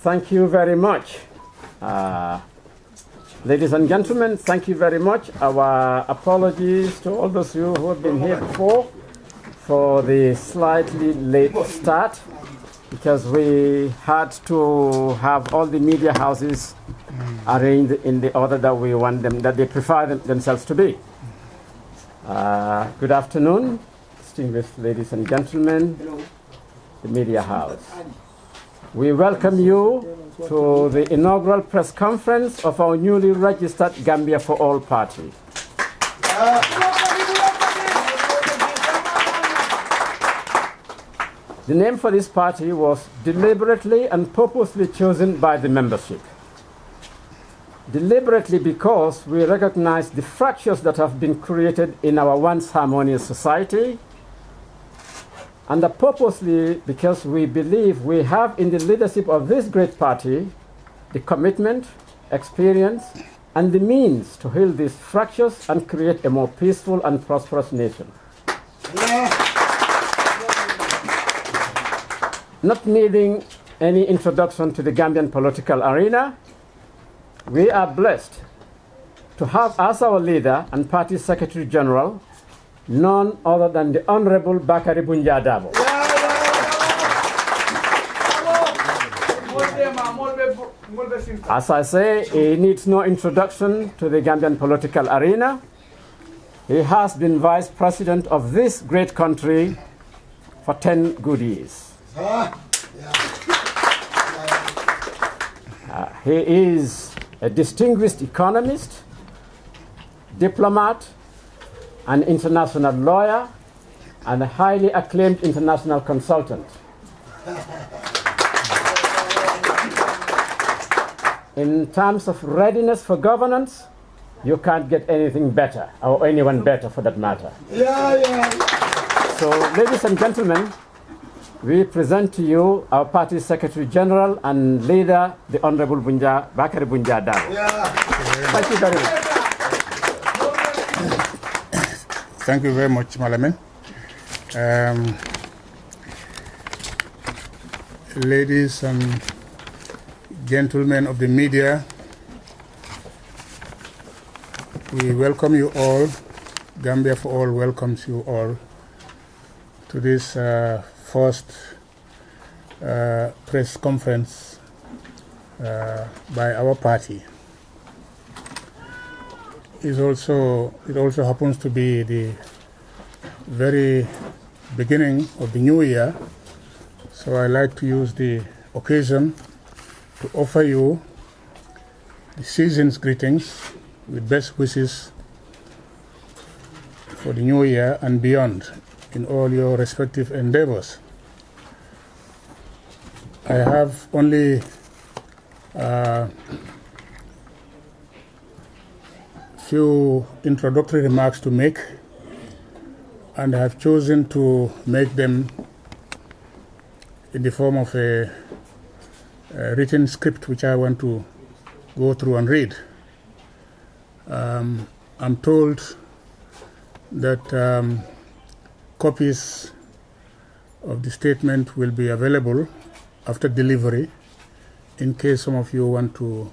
Thank you very much. Ladies and gentlemen, thank you very much. Our apologies to all those of you who have been here before for the slightly late start, because we had to have all the media houses arranged in the order that we want them, that they prefer themselves to be. Good afternoon, distinguished ladies and gentlemen, the media house. We welcome you to the inaugural press conference of our newly registered Gambia for All party. The name for this party was deliberately and purposely chosen by the membership. Deliberately because we recognize the fractures that have been created in our once harmonious society, and purposely because we believe we have in the leadership of this great party the commitment, experience, and the means to heal these fractures and create a more peaceful and prosperous nation. Not needing any introduction to the Gambian political arena, we are blessed to have as our leader and party secretary general none other than the Honorable Bakari Bunja Dabo. As I say, he needs no introduction to the Gambian political arena. He has been vice president of this great country for 10 good years. He is a distinguished economist, diplomat, an international lawyer, and a highly acclaimed international consultant. In terms of readiness for governance, you can't get anything better, or anyone better for that matter. So, ladies and gentlemen, we present to you our party secretary general and leader, the Honorable Bakari Bunja Dabo. Thank you very much. Thank you very much, Malamin. Ladies and gentlemen of the media, we welcome you all. Gambia for All welcomes you all to this first press conference by our party. It also happens to be the very beginning of the new year, so I like to use the occasion to offer you the season's greetings with best wishes for the new year and beyond in all your respective endeavors. I have only few introductory remarks to make, and I have chosen to make them in the form of a written script which I want to go through and read. I'm told that copies of the statement will be available after delivery in case some of you want to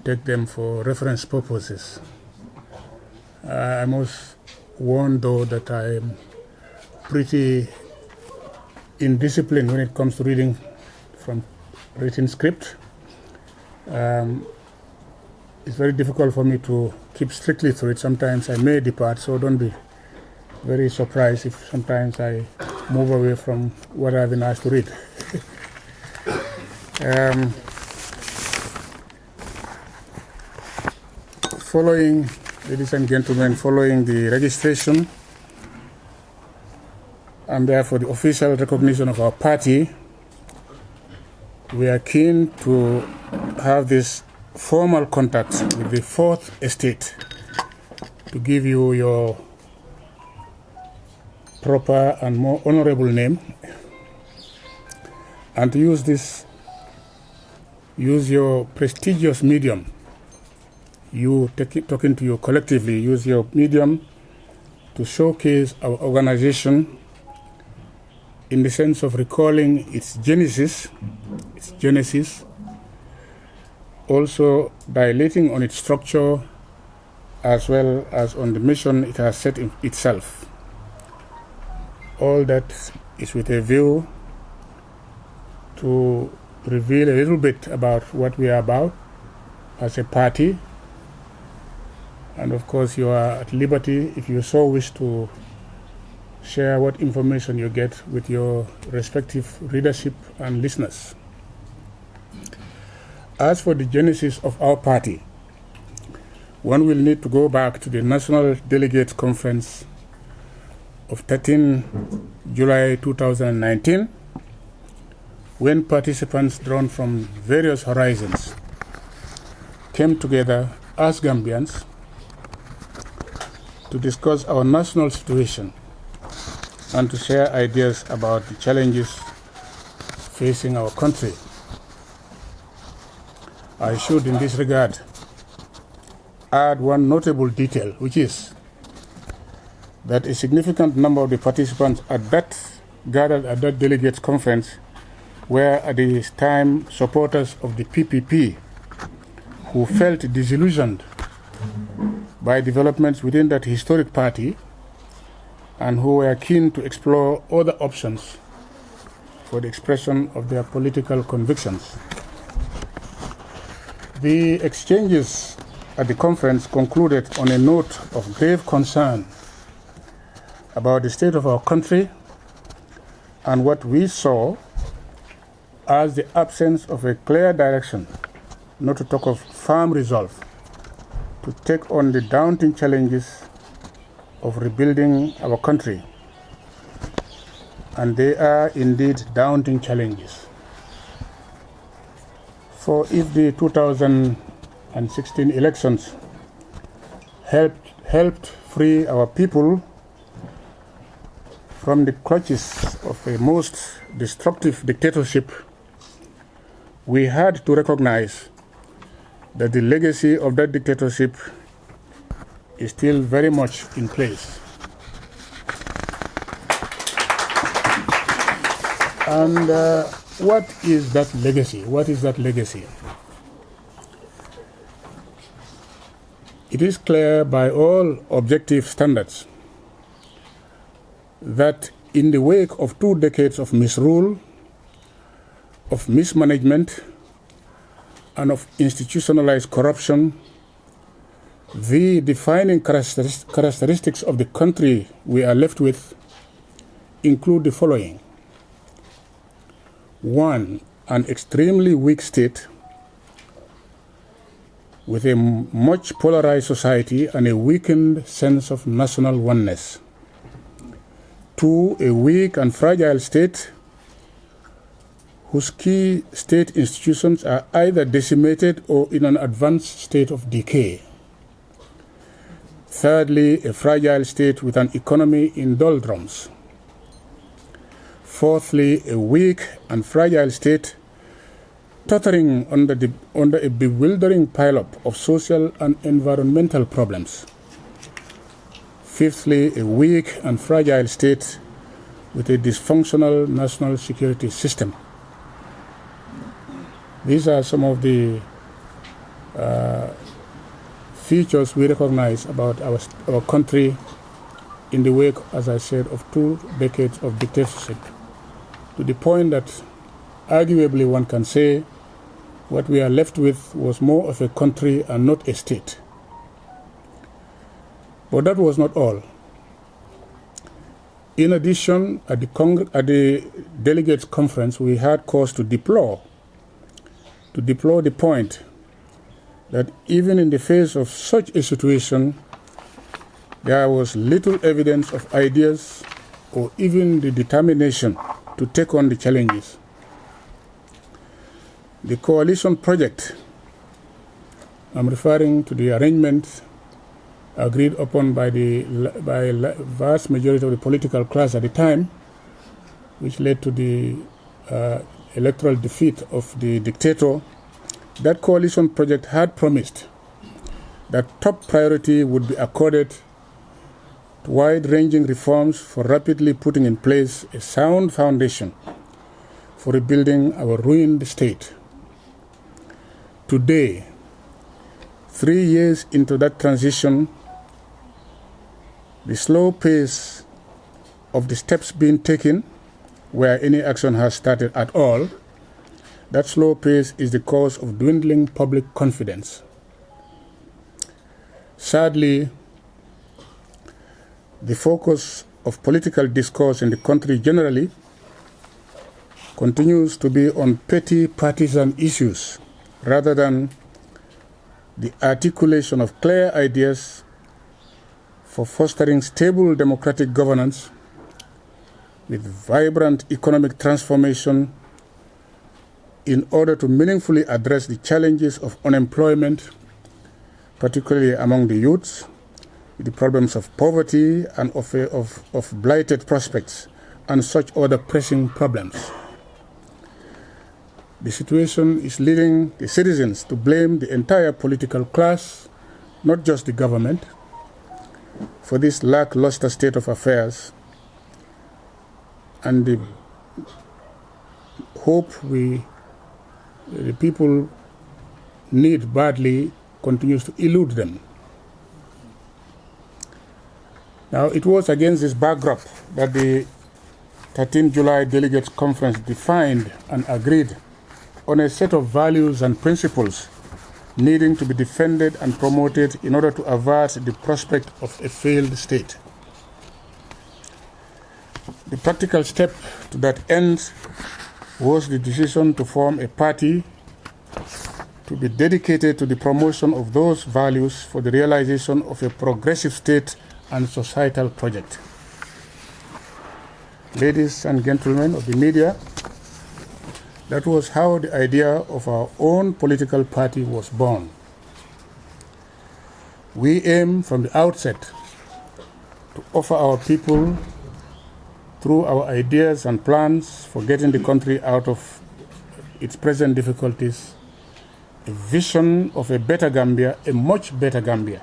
take them for reference purposes. I must warn though that I am pretty indisciplined when it comes to reading from written script. It's very difficult for me to keep strictly through it. Sometimes I may depart, so don't be very surprised if sometimes I move away from what I've been asked to read. Following Ladies and gentlemen, following the registration and therefore the official recognition of our party, we are keen to have this formal contact with the Fourth Estate to give you your proper and more honorable name, and to use your prestigious medium, you talking to you collectively, use your medium to showcase our organization in the sense of recalling its genesis, also dilating on its structure as well as on the mission it has set in itself. All that is with a view to reveal a little bit about what we are about as a party. And of course, you are at liberty, if you so wish, to share what information you get with your respective readership and listeners. As for the genesis of our party, one will need to go back to the National Delegates Conference of 13 July 2019, when participants drawn from various horizons came together as Gambians to discuss our national situation and to share ideas about the challenges facing our country. I should, in this regard, add one notable detail, which is that a significant number of the participants gathered at that delegates conference were at this time supporters of the PPP, who felt disillusioned by developments within that historic party and who were keen to explore other options for the expression of their political convictions. The exchanges at the conference concluded on a note of grave concern about the state of our country and what we saw as the absence of a clear direction, not to talk of firm resolve, to take on the daunting challenges of rebuilding our country. And they are indeed daunting challenges. For if the 2016 elections helped free our people from the clutches of a most destructive dictatorship, we had to recognize that the legacy of that dictatorship is still very much in place. And what is that legacy? What is that legacy? It is clear by all objective standards that in the wake of 2 decades of misrule, of mismanagement, and of institutionalized corruption, the defining characteristics of the country we are left with include the following. 1, an extremely weak state with a much polarized society and a weakened sense of national oneness. 2, a weak and fragile state whose key state institutions are either decimated or in an advanced state of decay. 3, a fragile state with an economy in doldrums. 4, a weak and fragile state tottering under a bewildering pileup of social and environmental problems. 5, a weak and fragile state with a dysfunctional national security system. These are some of the features we recognize about our country in the wake, as I said, of 2 decades of dictatorship, to the point that arguably one can say what we are left with was more of a country and not a state. But that was not all. In addition, at the delegates conference, we had cause to deplore the point that even in the face of such a situation, there was little evidence of ideas or even the determination to take on the challenges. The coalition project, I'm referring to the arrangement agreed upon by a vast majority of the political class at the time, which led to the electoral defeat of the dictator. That coalition project had promised that top priority would be accorded to wide-ranging reforms for rapidly putting in place a sound foundation for rebuilding our ruined state. Today, 3 years into that transition, the slow pace of the steps being taken, where any action has started at all, that slow pace is the cause of dwindling public confidence. Sadly, the focus of political discourse in the country generally continues to be on petty partisan issues rather than the articulation of clear ideas for fostering stable democratic governance with vibrant economic transformation in order to meaningfully address the challenges of unemployment, particularly among the youths, the problems of poverty and of blighted prospects, and such other pressing problems. The situation is leading the citizens to blame the entire political class, not just the government, for this lackluster state of affairs, and the hope the people need badly continues to elude them. Now, it was against this backdrop that the 13th July Delegates Conference defined and agreed on a set of values and principles needing to be defended and promoted in order to avert the prospect of a failed state. The practical step to that end was the decision to form a party to be dedicated to the promotion of those values for the realization of a progressive state and societal project. Ladies and gentlemen of the media, that was how the idea of our own political party was born. We aim from the outset to offer our people, through our ideas and plans for getting the country out of its present difficulties, a vision of a better Gambia, a much better Gambia.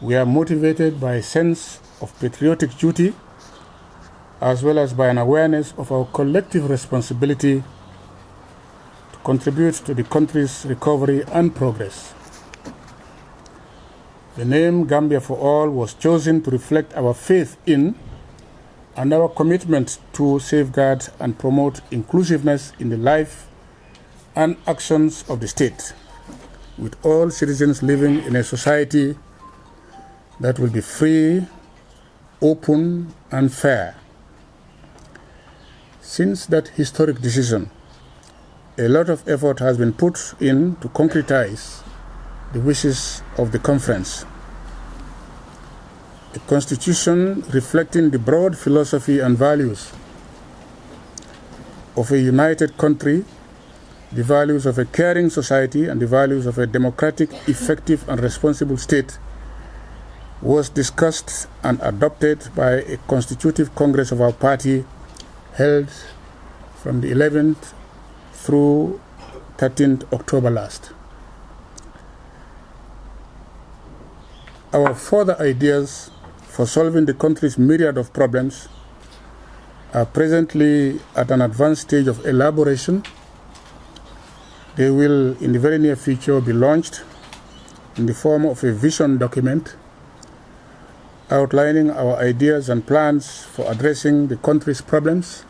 We are motivated by a sense of patriotic duty, as well as by an awareness of our collective responsibility to contribute to the country's recovery and progress. The name Gambia for All was chosen to reflect our faith in and our commitment to safeguard and promote inclusiveness in the life and actions of the state, with all citizens living in a society that will be free, open, and fair. Since that historic decision, a lot of effort has been put in to concretize the wishes of the conference. A constitution reflecting the broad philosophy and values of a united country, the values of a caring society, and the values of a democratic, effective, and responsible state was discussed and adopted by a constitutive congress of our party held from the 11th through 13th October last. Our further ideas for solving the country's myriad of problems are presently at an advanced stage of elaboration. They will, in the very near future, be launched in the form of a vision document outlining our ideas and plans for addressing the country's problems.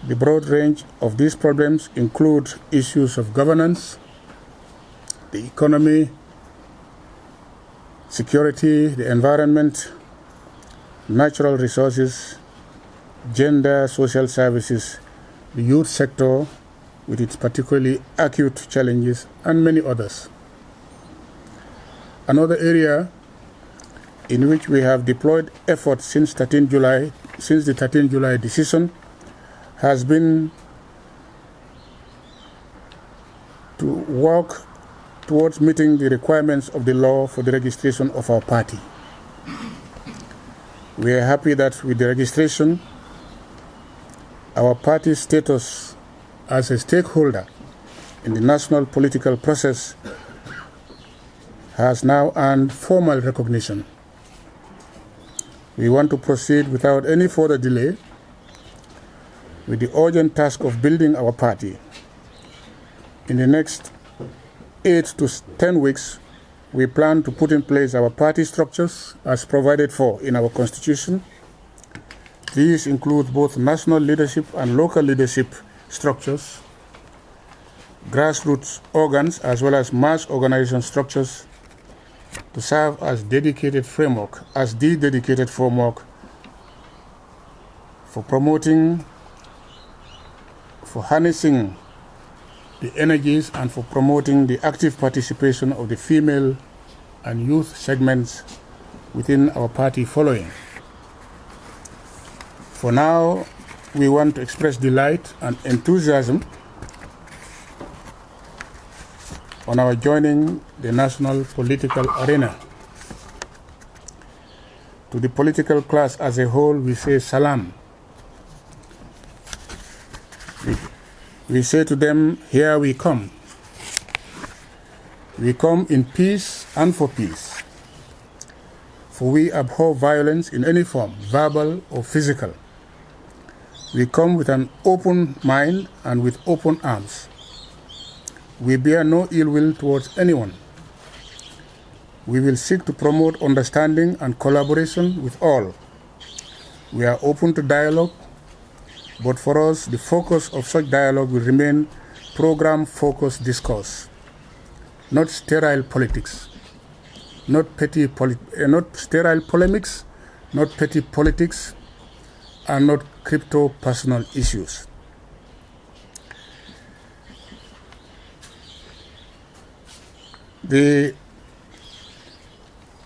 The broad range of these problems include issues of governance, the economy, security, the environment, natural resources, gender, social services, the youth sector with its particularly acute challenges, and many others. Another area in which we have deployed effort since the 13 July decision has been to work towards meeting the requirements of the law for the registration of our party. We are happy that with the registration, our party's status as a stakeholder in the national political process has now earned formal recognition. We want to proceed without any further delay with the urgent task of building our party. In the next 8 to 10 weeks, we plan to put in place our party structures as provided for in our constitution. These include both national leadership and local leadership structures, grassroots organs, as well as mass organization structures to serve as the dedicated framework for promoting, for harnessing the energies and for promoting the active participation of the female and youth segments within our party following. For now, we want to express delight and enthusiasm on our joining the national political arena. To the political class as a whole, we say salam. We say to them, here we come. We come in peace and for peace. For we abhor violence in any form, verbal or physical. We come with an open mind and with open arms. We bear no ill will towards anyone. We will seek to promote understanding and collaboration with all. We are open to dialogue, but for us, the focus of such dialogue will remain program-focused discourse, not sterile politics, not sterile polemics, not petty politics, and not crypto-personal issues.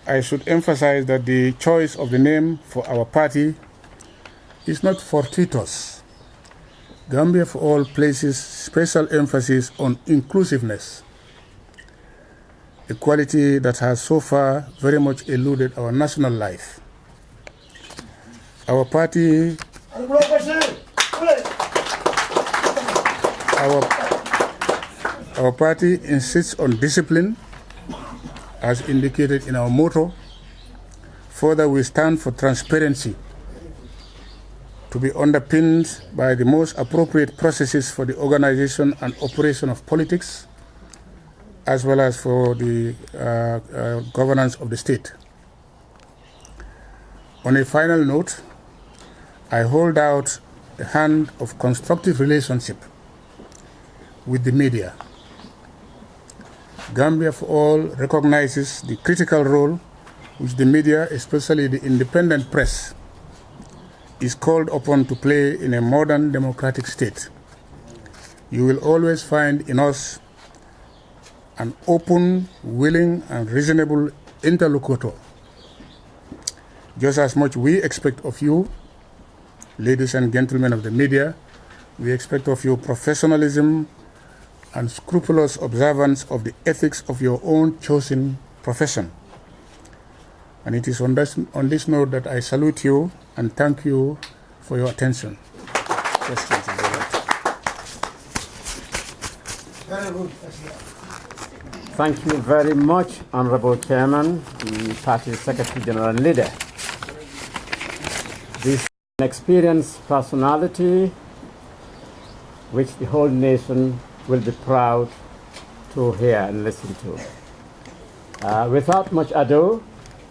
I should emphasize that the choice of the name for our party is not fortuitous. Gambia for All places special emphasis on inclusiveness, a quality that has so far very much eluded our national life. Our party insists on discipline, as indicated in our motto. Further, we stand for transparency, to be underpinned by the most appropriate processes for the organization and operation of politics, as well as for the governance of the state. On a final note, I hold out a hand of constructive relationship with the media. Gambia for All recognizes the critical role which the media, especially the independent press, is called upon to play in a modern democratic state. You will always find in us an open, willing, and reasonable interlocutor. Just as much we expect of you, ladies and gentlemen of the media, we expect of you professionalism and scrupulous observance of the ethics of your own chosen profession. And it is on this note that I salute you and thank you for your attention. Questions? Very good. Thank you very much, Honorable Chairman, the Party Secretary General and Leader. This is an experienced personality which the whole nation will be proud to hear and listen to. Without much ado,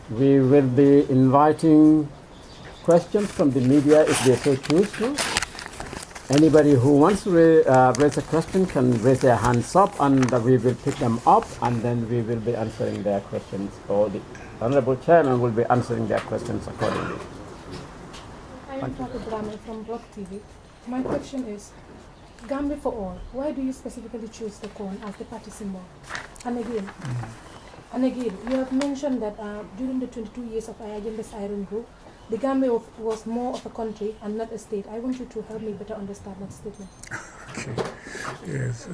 we will be inviting questions from the media if they so choose to. Anybody who wants to raise a question can raise their hands up and we will pick them up and then we will be answering their questions, or the Honorable Chairman will be answering their questions accordingly. I am Fatou Brahman from Rock TV. My question is, Gambia for All, why do you specifically choose the corn as the party symbol? And again, And again, you have mentioned that during the 22 years of Ayajende's Iron Group, the Gambia was more of a country and not a state. I want you to help me better understand that statement. Okay. Yes.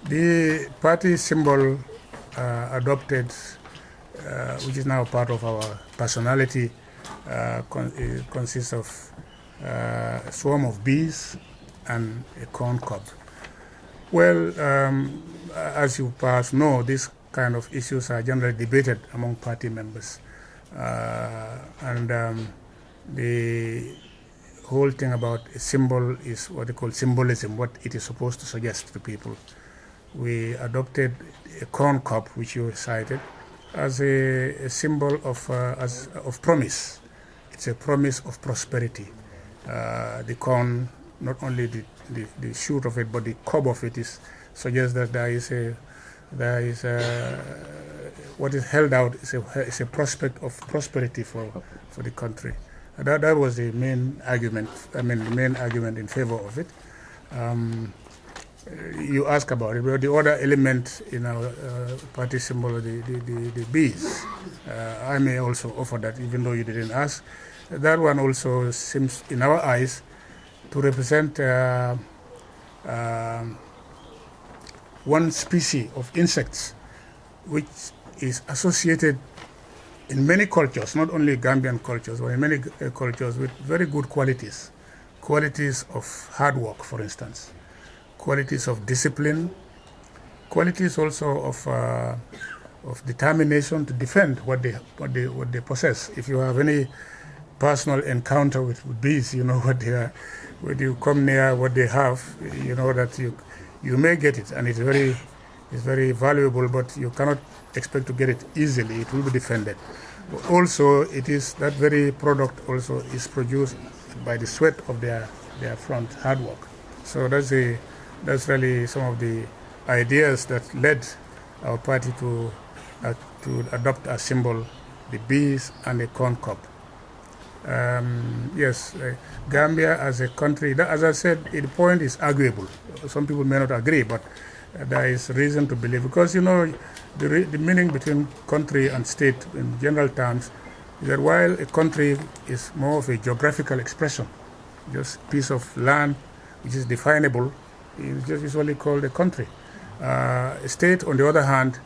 The party symbol adopted, which is now part of our personality, consists of a swarm of bees and a corn cob. Well, as you perhaps know, these kind of issues are generally debated among party members. The whole thing about a symbol is what they call symbolism, what it is supposed to suggest to people. We adopted a corn cob, which you cited, as a symbol of promise. It's a promise of prosperity. The corn, not only the shoot of it, but the cob of it suggests that there is what is held out is a prospect of prosperity for the country. That was the main argument. The main argument in favor of it. You ask about it, but the other element in our party symbol, the bees. I may also offer that, even though you didn't ask. That one also seems, in our eyes, to represent one species of insects, which is associated in many cultures, not only Gambian cultures, but in many cultures with very good qualities of hard work, for instance, qualities of discipline, qualities also of determination to defend what they possess. If you have any personal encounter with bees, you know what they are. When you come near what they have, you know that you may get it, and it's very valuable, but you cannot expect to get it easily. It will be defended. But also, it is that very product also is produced by the sweat of their front hard work. So that's really some of the ideas that led our party to adopt a symbol, the bees and the corn cob. Yes, Gambia as a country, as I said, the point is arguable. Some people may not agree, but there is reason to believe, because you know the meaning between country and state in general terms is that while a country is more of a geographical expression, just a piece of land which is definable, is just usually called a country. A state, on the other hand,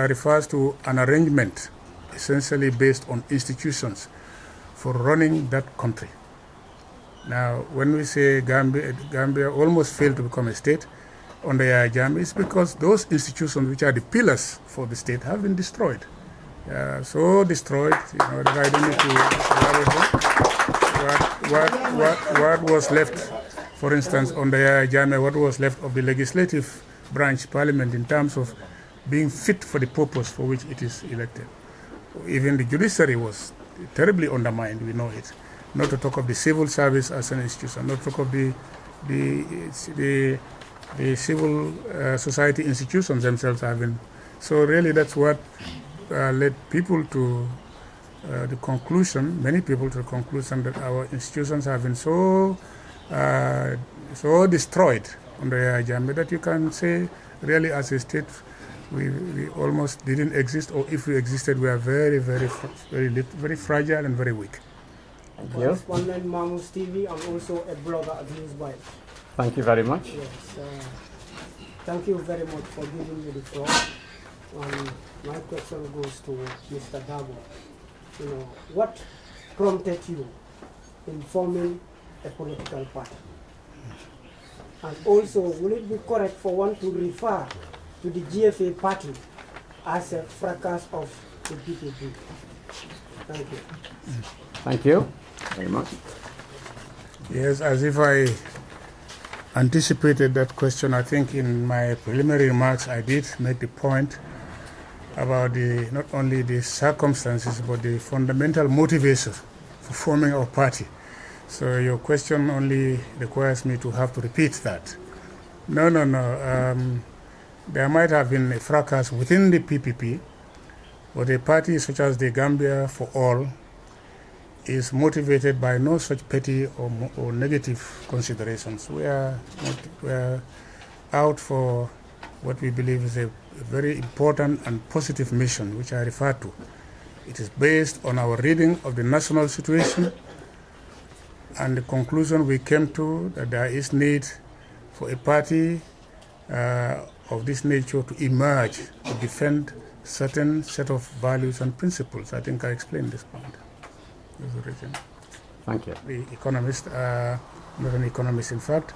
refers to an arrangement essentially based on institutions for running that country. Now, when we say Gambia almost failed to become a state under Yahya Jammeh, it's because those institutions which are the pillars for the state have been destroyed. So destroyed, you know, the identity, what was left, for instance, under Yahya Jammeh, what was left of the legislative branch parliament in terms of being fit for the purpose for which it is elected. Even the judiciary was terribly undermined, we know it. Not to talk of the civil service as an institution, not to talk of the civil society institutions themselves have been. So really that's what led people to the conclusion, many people to the conclusion that our institutions have been so destroyed under Yahya Jammeh that you can say really as a state we almost didn't exist, or if we existed, we are very fragile and very weak. Correspondent Mamus TV. I'm also a blogger at Newsbite. Thank you very much. Yes, thank you very much for giving me the floor. My question goes to Mr. Darboe. You know, what prompted you in forming a political party? And also, will it be correct for one to refer to the GFA party as a fracas of the PPP? Thank you. Thank you very much. Yes, as if I anticipated that question, I think in my preliminary remarks I did make the point about not only the circumstances but the fundamental motivation for forming our party. So your question only requires me to have to repeat that. No. There might have been a fracas within the PPP, but a party such as the Gambia for All is motivated by no such petty or negative considerations. We are out for what we believe is a very important and positive mission, which I refer to. It is based on our reading of the national situation and the conclusion we came to that there is need for a party of this nature to emerge to defend certain set of values and principles. I think I explained this point. Thank you. The economist, not an economist in fact,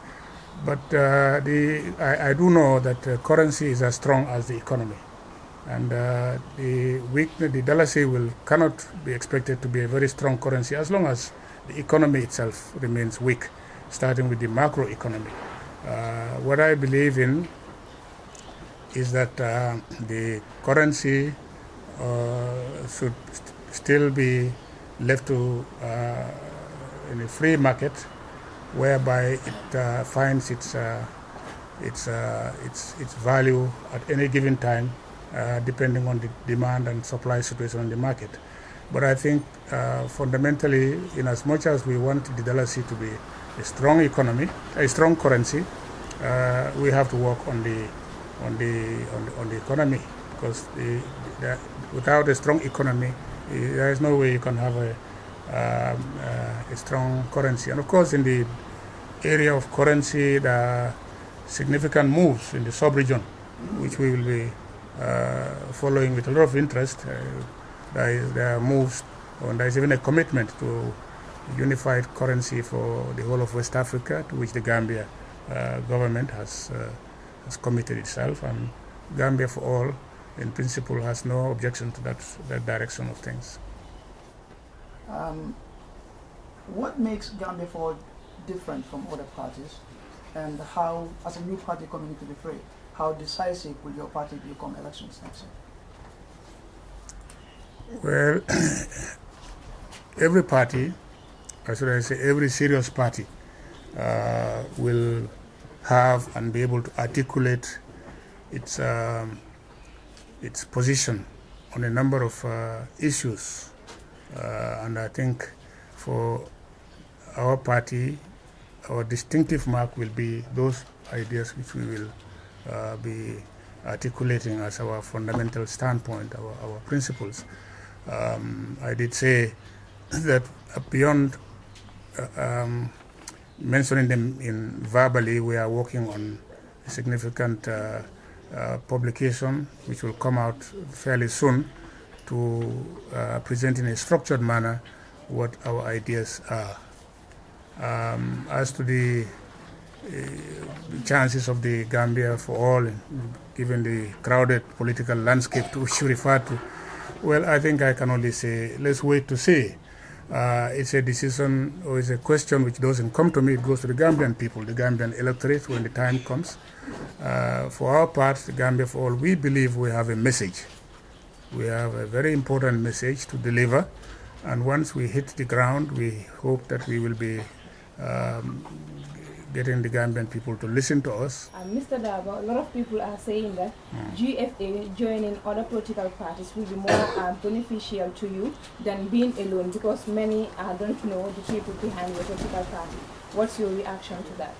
but I do know that currency is as strong as the economy. And the dollar cannot be expected to be a very strong currency as long as the economy itself remains weak, starting with the macroeconomy. What I believe in is that the currency should still be left to in a free market, whereby it finds its value at any given time, depending on the demand and supply situation in the market. But I think fundamentally, in as much as we want the dollar to be a strong economy, a strong currency, we have to work on the economy, because without a strong economy, there is no way you can have a strong currency. And of course, in the area of currency, there are significant moves in the sub-region, which we will be following with a lot of interest. There are moves, and there is even a commitment to unified currency for the whole of West Africa, to which the Gambia government has committed itself, and Gambia for All, in principle, has no objection to that direction of things. What makes Gambia for All different from other parties, and how, as a new party coming into the fray, how decisive will your party become elections next year? Well, every party, or should I say every serious party, will have and be able to articulate its position on a number of issues. And I think for our party, our distinctive mark will be those ideas which we will be articulating as our fundamental standpoint, our principles. I did say that beyond mentioning them in verbally, we are working on a significant publication which will come out fairly soon to present in a structured manner what our ideas are. As to the chances of the Gambia for All, given the crowded political landscape to which you refer to, well, I think I can only say, let's wait to see. It's a decision, or it's a question which doesn't come to me, it goes to the Gambian people, the Gambian electorate when the time comes. For our part, the Gambia for All, we believe we have a message. We have a very important message to deliver, and once we hit the ground, we hope that we will be getting the Gambian people to listen to us. Mr. Darboe, a lot of people are saying that GFA joining other political parties will be more beneficial to you than being alone, because many don't know the people behind your political party. What's your reaction to that?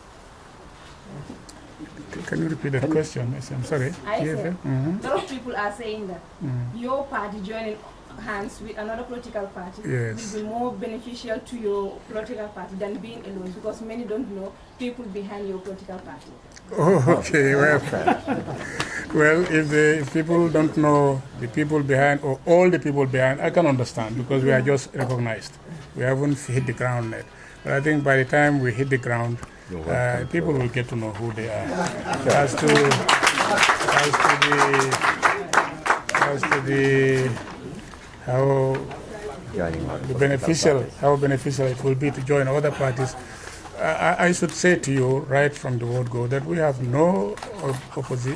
Can you repeat that question? I'm sorry. I said, a lot of people are saying that your party joining hands with another political party will be more beneficial to your political party than being alone, because many don't know people behind your political party. Oh, okay. Well, if people don't know the people behind, or all the people behind, I can understand, because we are just recognized. We haven't hit the ground yet. But I think by the time we hit the ground, people will get to know who they are. As to the how beneficial it will be to join other parties. I should say to you right from the word go that we have no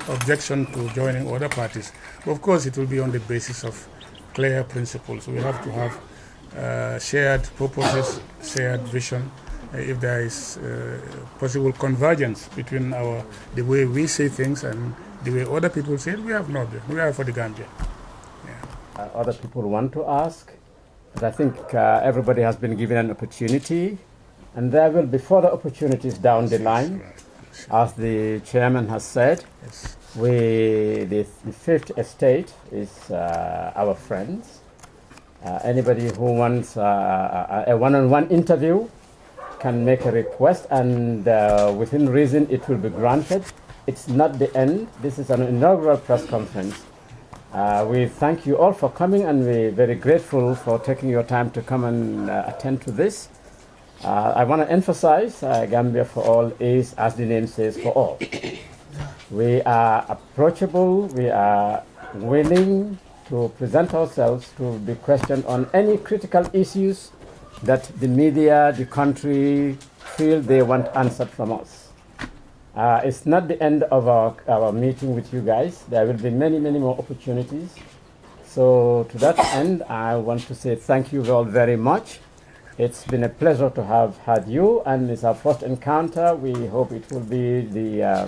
objection to joining other parties. Of course, it will be on the basis of clear principles. We have to have shared purposes, shared vision. If there is possible convergence between the way we say things and the way other people say it, we have not. We are for the Gambia. Other people want to ask, but I think everybody has been given an opportunity, and there will be further opportunities down the line, as the chairman has said. the Fifth Estate is our friends. Anybody who wants a one-on-one interview can make a request, and within reason it will be granted. It's not the end. This is an inaugural press conference. We thank you all for coming, and we're very grateful for taking your time to come and attend to this. I want to emphasize Gambia for All is, as the name says, for all. We are approachable, we are willing to present ourselves to be questioned on any critical issues that the media, the country feel they want answered from us. It's not the end of our meeting with you guys. There will be many, many more opportunities. So to that end, I want to say thank you all very much. It's been a pleasure to have had you, and it's our first encounter. We hope it will be the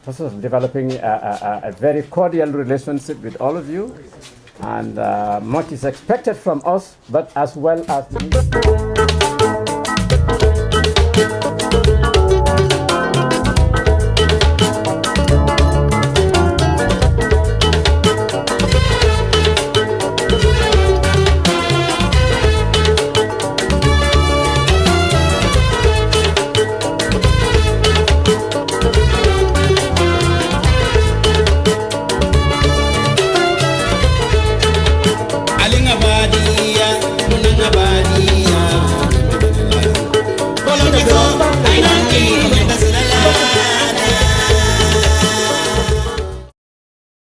process of developing a very cordial relationship with all of you. And much is expected from us, but as well as